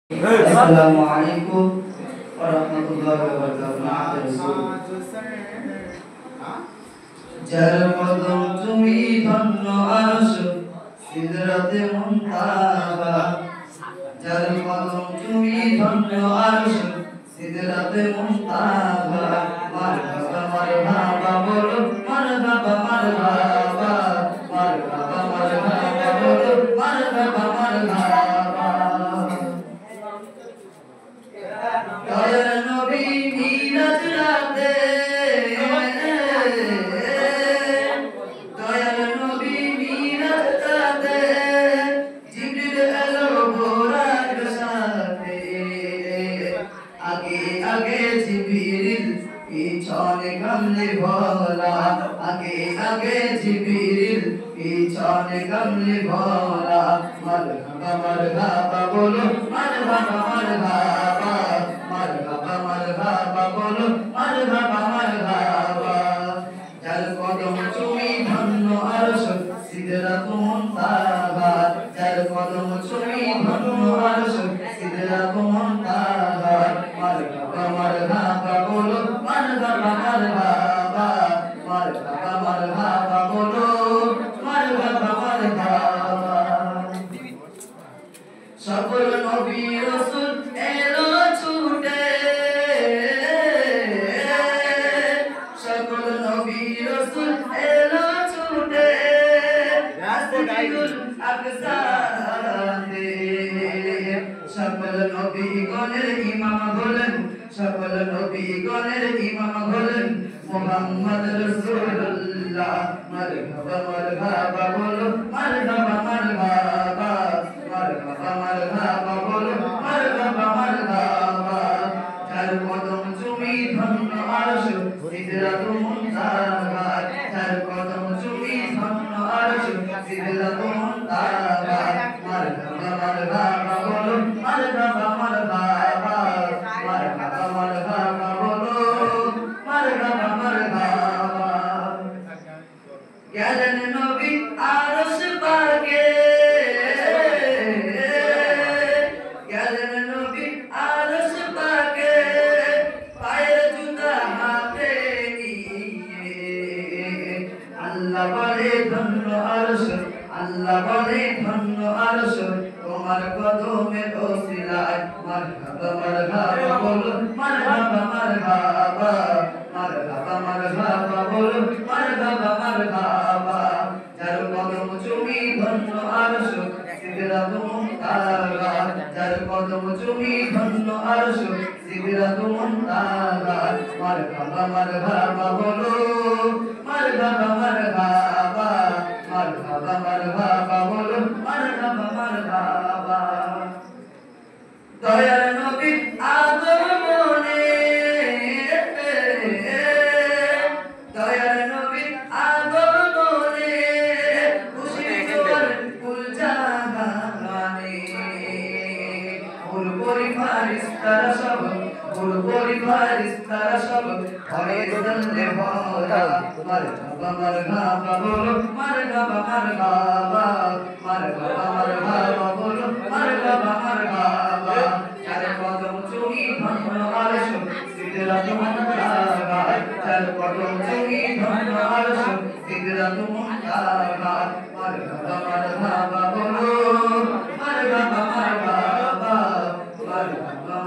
Assalamualaikum warahmatullahi wabarakatuh. যার কদম তুমি ধন্য আরশ সিদরাতে মুনতাহা, যার কদম তুমি ধন্য আরশ সিদরাতে মুনতাহা। মারহাবা মারহাবা বলো, মারহাবা মারহাবা, মারহাবা মারহাবা বলো, মারহাবা মারহাবা। দয়ার নবী মিরাজ রাতে, দয়ার নবী মিরাজ রাতে, জিবরিল এলো বোরাক সাথে। আগে আগে জিবরিল পিছনে কামলি ভোলা, আগে আগে জিবরিল পিছনে কামলি ভোলা। মারহাবা মারহাবা বলো, মারহাবা মারহাবা, মারহাবা মারহাবা বলো, মারহাবা মারহাবা। যার কদম চুমি ধন্য আরশ সিদরাতুল মুনতাহা, যার কদম চুমি ধন্য আরশ সিদরাতুল মুনতাহা। মারহাবা মারহাবা বলো, মারহাবা মারহাবা, মারহাবা মারহাবা বলো, মারহাবা মারহাবা। সকল নবী রাসূল এলো ছুটে, সকল নবী রাসূল এলো ছুটে, রাসূলুল আকসাতে। সকল নবীগণের ইমাম হলেন, সকল নবীগণের ইমাম হলেন মুহাম্মদ রাসূলুল্লাহ। মারহাবা মারহাবা বলো, মারহাবা মারহাবা, মারহাবা মারহাবা বলো, মারহাবা মারহাবা। যার কদম চুমি ধন্য আরশ সিদরাতুল মুনতাহা, যার কদম চুমি ধন্য আরশ সিদরাতুল মুনতাহা। মারহাবা মারহাবা বলো, মারহাবা মারহাবা, মারহাবা মারহাবা বলো, মারহাবা মারহাবা। গেলেন নবী আরশ পাকে, গেলেন নবী আরশ পাকে, পায়ের জুতা হাতে নিয়ে। আল্লাহ বলে ধন্য আরশ, আল্লাহ বলে ধন্য আরশ তোমার কদমের ওসিলায়। মারহাবা মারহাবা বলো, মারহাবা মারহাবা, মারহাবা মারহাবা বলো, মারহাবা মারহাবা। যার কদম চুমি ধন্য আরশ সিদরাতুল মুনতাহা, যার কদম চুমি ধন্য আরশ সিদরাতুল মুনতাহা। মারহাবা মারহাবা বলো, মারহাবা মারহাবা, মারহাবা মারহাবা বলো, মারহাবা মারহাবা। দয়ার নবী আগমনে, দয়ার নবী আগমনে, খুশি জোয়ার ফুল জাহানে। ফুলপরি ফারিস্তারা সব, ফুলপরি ফারিস্তারা সব ঘরে দোলে ভরা। মারহাবা মারহাবা বলো, মারহাবা মারহাবা, মারহাবা মারহাবা বলো, মারহাবা মারহাবা। যার কদম চুমি ধন্য আরশ সিদরাতুল মুনতাহা, যার কদম চুমি ধন্য আরশ সিদরাতুল মুনতাহা। মারহাবা মারহাবা বলো, মারহাবা মারহাবা, মারহাবা